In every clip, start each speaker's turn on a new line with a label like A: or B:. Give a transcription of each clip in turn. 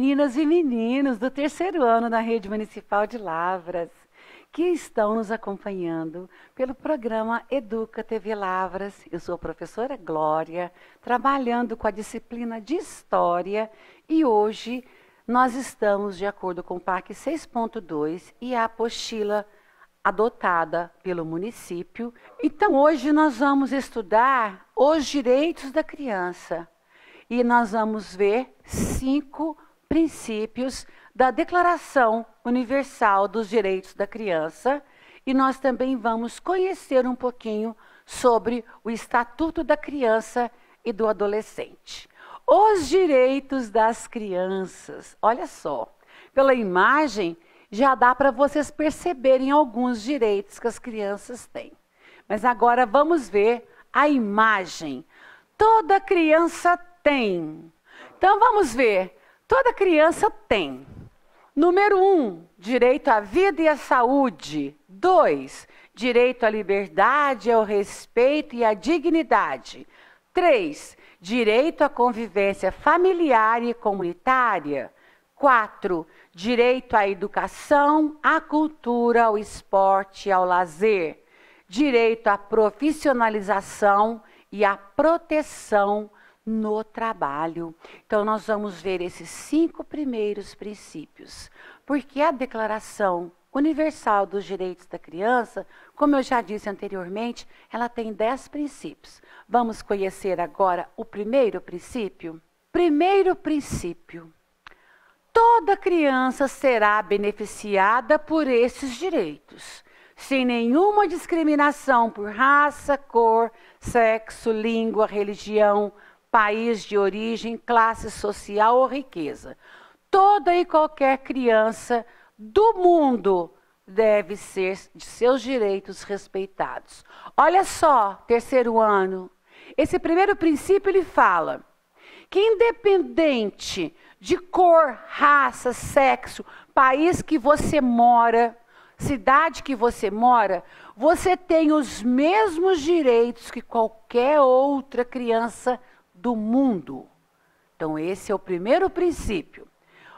A: meninas e meninos do terceiro ano da Rede Municipal de Lavras, que estão nos acompanhando pelo programa Educa TV Lavras. Eu sou a professora Glória, trabalhando com a disciplina de História, e hoje nós estamos de acordo com o PAC 6.2 e a apostila adotada pelo município. Então hoje nós vamos estudar os direitos da criança e nós vamos ver 5 princípios da Declaração Universal dos Direitos da Criança, e nós também vamos conhecer um pouquinho sobre o Estatuto da Criança e do Adolescente. Os direitos das crianças. Olha só, pela imagem já dá para vocês perceberem alguns direitos que as crianças têm. Mas agora vamos ver a imagem. Toda criança tem. Então vamos ver. Toda criança tem. Número 1, direito à vida e à saúde. 2, direito à liberdade, ao respeito e à dignidade. 3, direito à convivência familiar e comunitária. 4, direito à educação, à cultura, ao esporte e ao lazer. Direito à profissionalização e à proteção no trabalho. Então, nós vamos ver esses 5 primeiros princípios, porque a Declaração Universal dos Direitos da Criança, como eu já disse anteriormente, ela tem 10 princípios. Vamos conhecer agora o primeiro princípio? Primeiro princípio: toda criança será beneficiada por esses direitos, sem nenhuma discriminação por raça, cor, sexo, língua, religião, país de origem, classe social ou riqueza. Toda e qualquer criança do mundo deve ser de seus direitos respeitados. Olha só, terceiro ano. Esse primeiro princípio ele fala que independente de cor, raça, sexo, país que você mora, cidade que você mora, você tem os mesmos direitos que qualquer outra criança do mundo. Então esse é o primeiro princípio.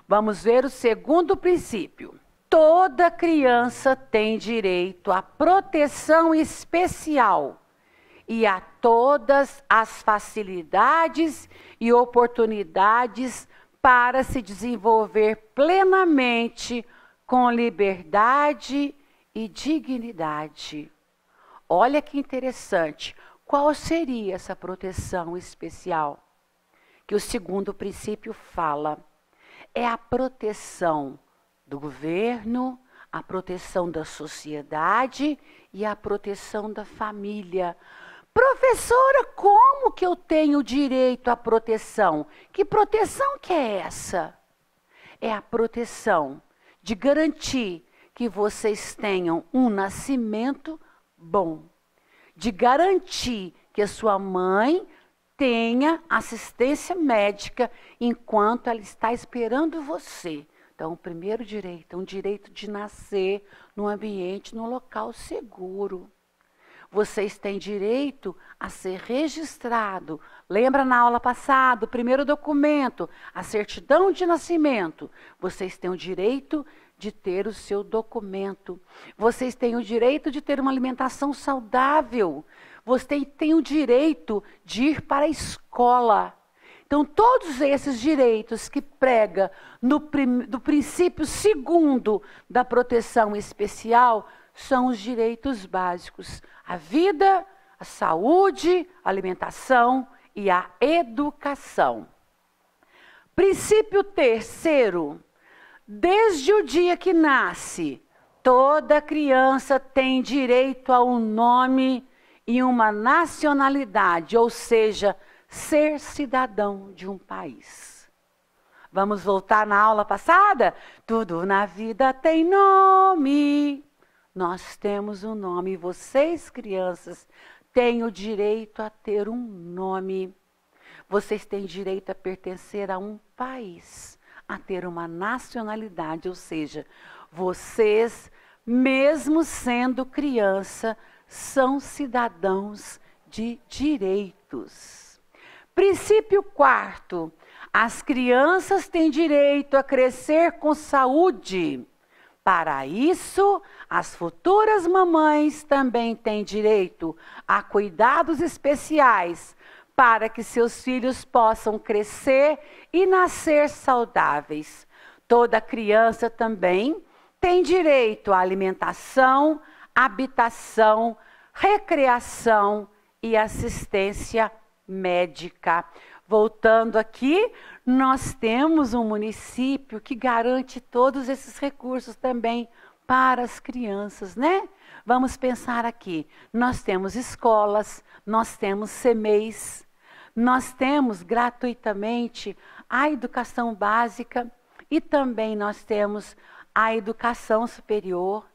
A: Vamos ver o segundo princípio. Toda criança tem direito à proteção especial e a todas as facilidades e oportunidades para se desenvolver plenamente com liberdade e dignidade. Olha que interessante. Qual seria essa proteção especial que o segundo princípio fala? É a proteção do governo, a proteção da sociedade e a proteção da família. Professora, como que eu tenho direito à proteção? Que proteção que é essa? É a proteção de garantir que vocês tenham um nascimento bom, de garantir que a sua mãe tenha assistência médica enquanto ela está esperando você. Então, o primeiro direito é um direito de nascer num ambiente, num local seguro. Vocês têm direito a ser registrado. Lembra na aula passada, o primeiro documento, a certidão de nascimento. Vocês têm o direito de ter o seu documento. Vocês têm o direito de ter uma alimentação saudável. Vocês têm o direito de ir para a escola. Então, todos esses direitos que prega do princípio segundo da proteção especial são os direitos básicos: a vida, a saúde, a alimentação e a educação. Princípio terceiro: desde o dia que nasce, toda criança tem direito a um nome e uma nacionalidade, ou seja, ser cidadão de um país. Vamos voltar na aula passada? Tudo na vida tem nome. Nós temos um nome. Vocês, crianças, têm o direito a ter um nome. Vocês têm direito a pertencer a um país, a ter uma nacionalidade, ou seja, vocês, mesmo sendo criança, são cidadãos de direitos. Princípio quarto: As crianças têm direito a crescer com saúde. Para isso, as futuras mamães também têm direito a cuidados especiais para que seus filhos possam crescer e nascer saudáveis. Toda criança também tem direito à alimentação, habitação, recreação e assistência médica. Voltando aqui, nós temos um município que garante todos esses recursos também para as crianças, né? Vamos pensar aqui. Nós temos escolas, nós temos CMEIs, nós temos gratuitamente a educação básica e também nós temos a educação superior.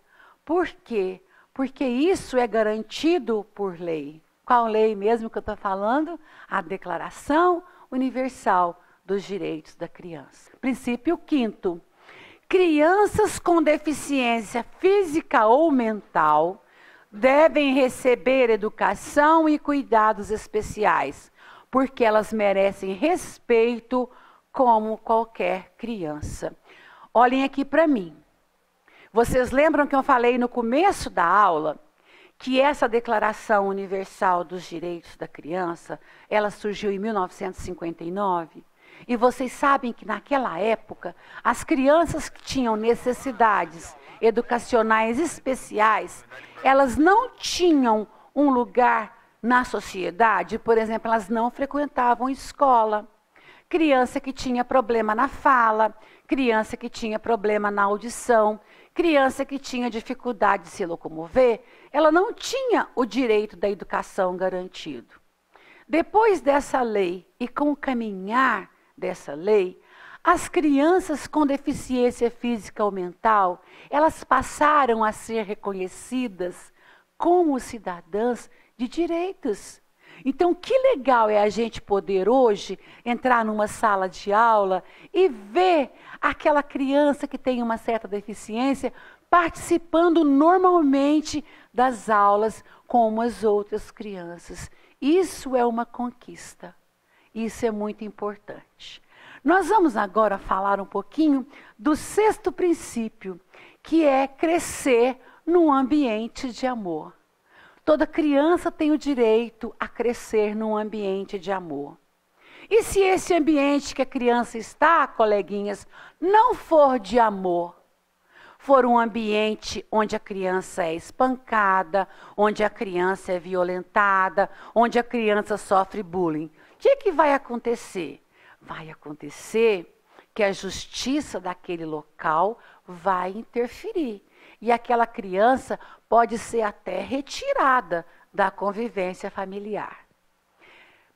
A: Por quê? Porque isso é garantido por lei. Qual lei mesmo que eu estou falando? A Declaração Universal dos Direitos da Criança. Princípio 5º. Crianças com deficiência física ou mental devem receber educação e cuidados especiais, porque elas merecem respeito como qualquer criança. Olhem aqui para mim. Vocês lembram que eu falei no começo da aula que essa Declaração Universal dos Direitos da Criança, ela surgiu em 1959? E vocês sabem que naquela época, as crianças que tinham necessidades educacionais especiais, elas não tinham um lugar na sociedade. Por exemplo, elas não frequentavam escola. Criança que tinha problema na fala, criança que tinha problema na audição, criança que tinha dificuldade de se locomover, ela não tinha o direito da educação garantido. Depois dessa lei e com o caminhar dessa lei, as crianças com deficiência física ou mental, elas passaram a ser reconhecidas como cidadãs de direitos. Então, que legal é a gente poder hoje entrar numa sala de aula e ver aquela criança que tem uma certa deficiência participando normalmente das aulas como as outras crianças. Isso é uma conquista. Isso é muito importante. Nós vamos agora falar um pouquinho do 6º princípio, que é crescer num ambiente de amor. Toda criança tem o direito a crescer num ambiente de amor. E se esse ambiente que a criança está, coleguinhas, não for de amor, for um ambiente onde a criança é espancada, onde a criança é violentada, onde a criança sofre bullying, o que vai acontecer? Vai acontecer que a justiça daquele local vai interferir. E aquela criança pode ser até retirada da convivência familiar.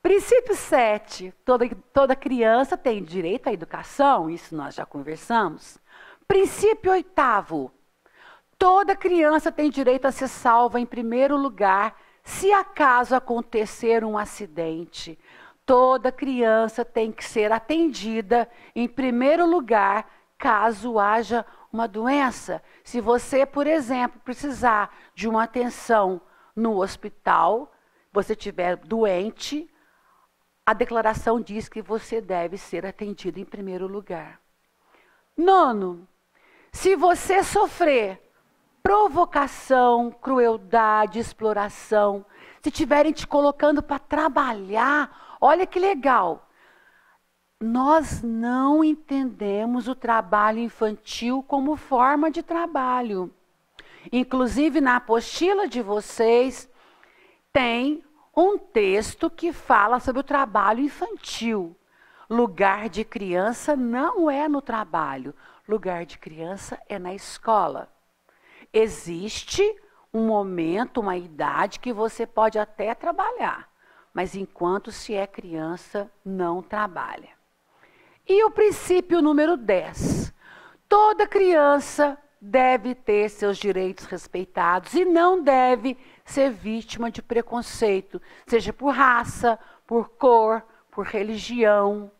A: Princípio 7. Toda criança tem direito à educação, isso nós já conversamos. Princípio 8º. Toda criança tem direito a ser salva em primeiro lugar, se acaso acontecer um acidente. Toda criança tem que ser atendida em primeiro lugar, caso haja uma doença. Se você, por exemplo, precisar de uma atenção no hospital, você estiver doente, a declaração diz que você deve ser atendido em primeiro lugar. 9. Se você sofrer provocação, crueldade, exploração, se estiverem te colocando para trabalhar, olha que legal. Nós não entendemos o trabalho infantil como forma de trabalho. Inclusive, na apostila de vocês, tem um texto que fala sobre o trabalho infantil. Lugar de criança não é no trabalho, lugar de criança é na escola. Existe um momento, uma idade que você pode até trabalhar, mas enquanto se é criança, não trabalha. E o princípio número 10. Toda criança deve ter seus direitos respeitados e não deve ser vítima de preconceito, seja por raça, por cor, por religião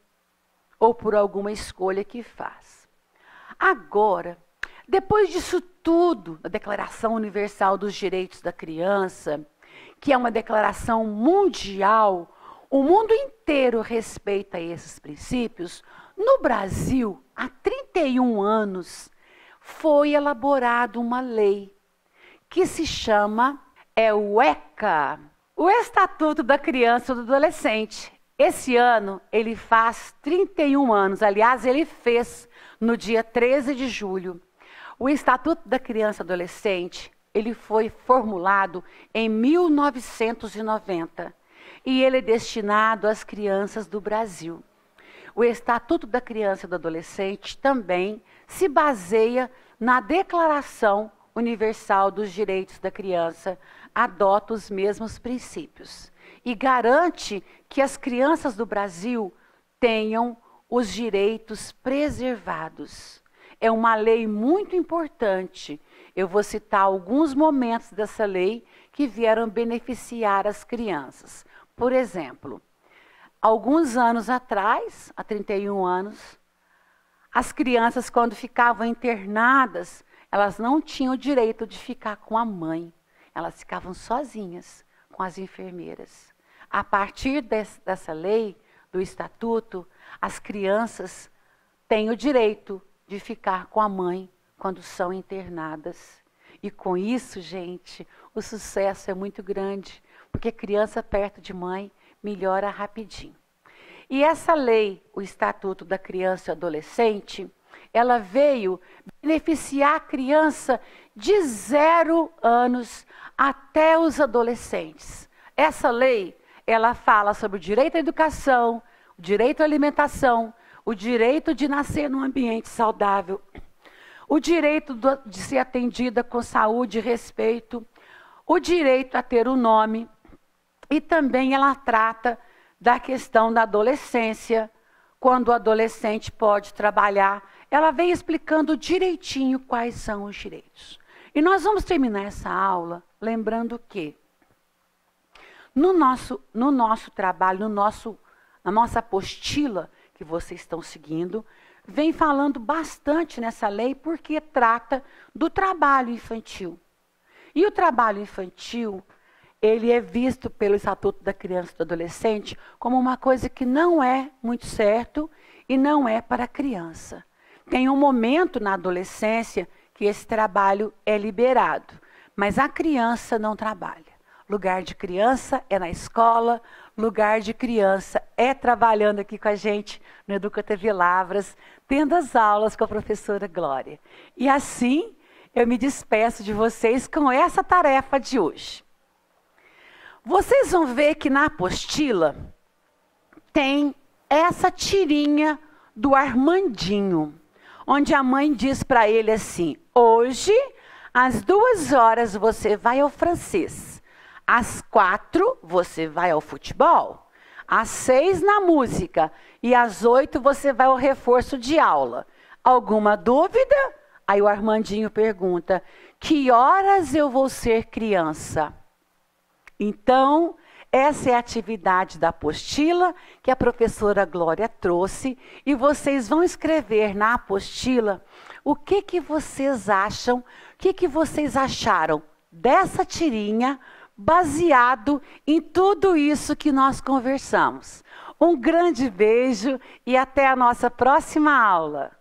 A: ou por alguma escolha que faz. Agora, depois disso tudo, a Declaração Universal dos Direitos da Criança, que é uma declaração mundial, O mundo inteiro respeita esses princípios. No Brasil, há 31 anos, foi elaborada uma lei que se chama o ECA, o Estatuto da Criança e do Adolescente. Esse ano ele faz 31 anos, aliás, ele fez no dia 13 de julho. O Estatuto da Criança e do Adolescente, ele foi formulado em 1990 e ele é destinado às crianças do Brasil. O Estatuto da Criança e do Adolescente também se baseia na Declaração Universal dos Direitos da Criança, adota os mesmos princípios e garante que as crianças do Brasil tenham os direitos preservados. É uma lei muito importante. Eu vou citar alguns momentos dessa lei que vieram beneficiar as crianças. Por exemplo, alguns anos atrás, há 31 anos, as crianças, quando ficavam internadas, elas não tinham o direito de ficar com a mãe. Elas ficavam sozinhas com as enfermeiras. A partir dessa lei, do estatuto, as crianças têm o direito de ficar com a mãe quando são internadas. E com isso, gente, o sucesso é muito grande, porque criança perto de mãe melhora rapidinho. E essa lei, o Estatuto da Criança e Adolescente, ela veio beneficiar a criança de 0 anos até os adolescentes. Essa lei, ela fala sobre o direito à educação, o direito à alimentação, o direito de nascer num ambiente saudável, o direito de ser atendida com saúde e respeito, o direito a ter um nome, e também ela trata da questão da adolescência, quando o adolescente pode trabalhar. Ela vem explicando direitinho quais são os direitos. E nós vamos terminar essa aula lembrando que no nosso trabalho, na nossa apostila que vocês estão seguindo, vem falando bastante nessa lei porque trata do trabalho infantil. E o trabalho infantil, ele é visto pelo Estatuto da Criança e do Adolescente como uma coisa que não é muito certo e não é para a criança. Tem um momento na adolescência que esse trabalho é liberado, mas a criança não trabalha. Lugar de criança é na escola, lugar de criança é trabalhando aqui com a gente no Educa TV Lavras, tendo as aulas com a professora Glória. E assim eu me despeço de vocês com essa tarefa de hoje. Vocês vão ver que na apostila tem essa tirinha do Armandinho, onde a mãe diz para ele assim: hoje, às 2 horas, você vai ao francês. Às 4, você vai ao futebol. Às 6, na música. E às 8, você vai ao reforço de aula. Alguma dúvida? Aí o Armandinho pergunta: que horas eu vou ser criança? Então, essa é a atividade da apostila que a professora Glória trouxe. E vocês vão escrever na apostila o que vocês acham, o que vocês acharam dessa tirinha, baseado em tudo isso que nós conversamos. Um grande beijo e até a nossa próxima aula.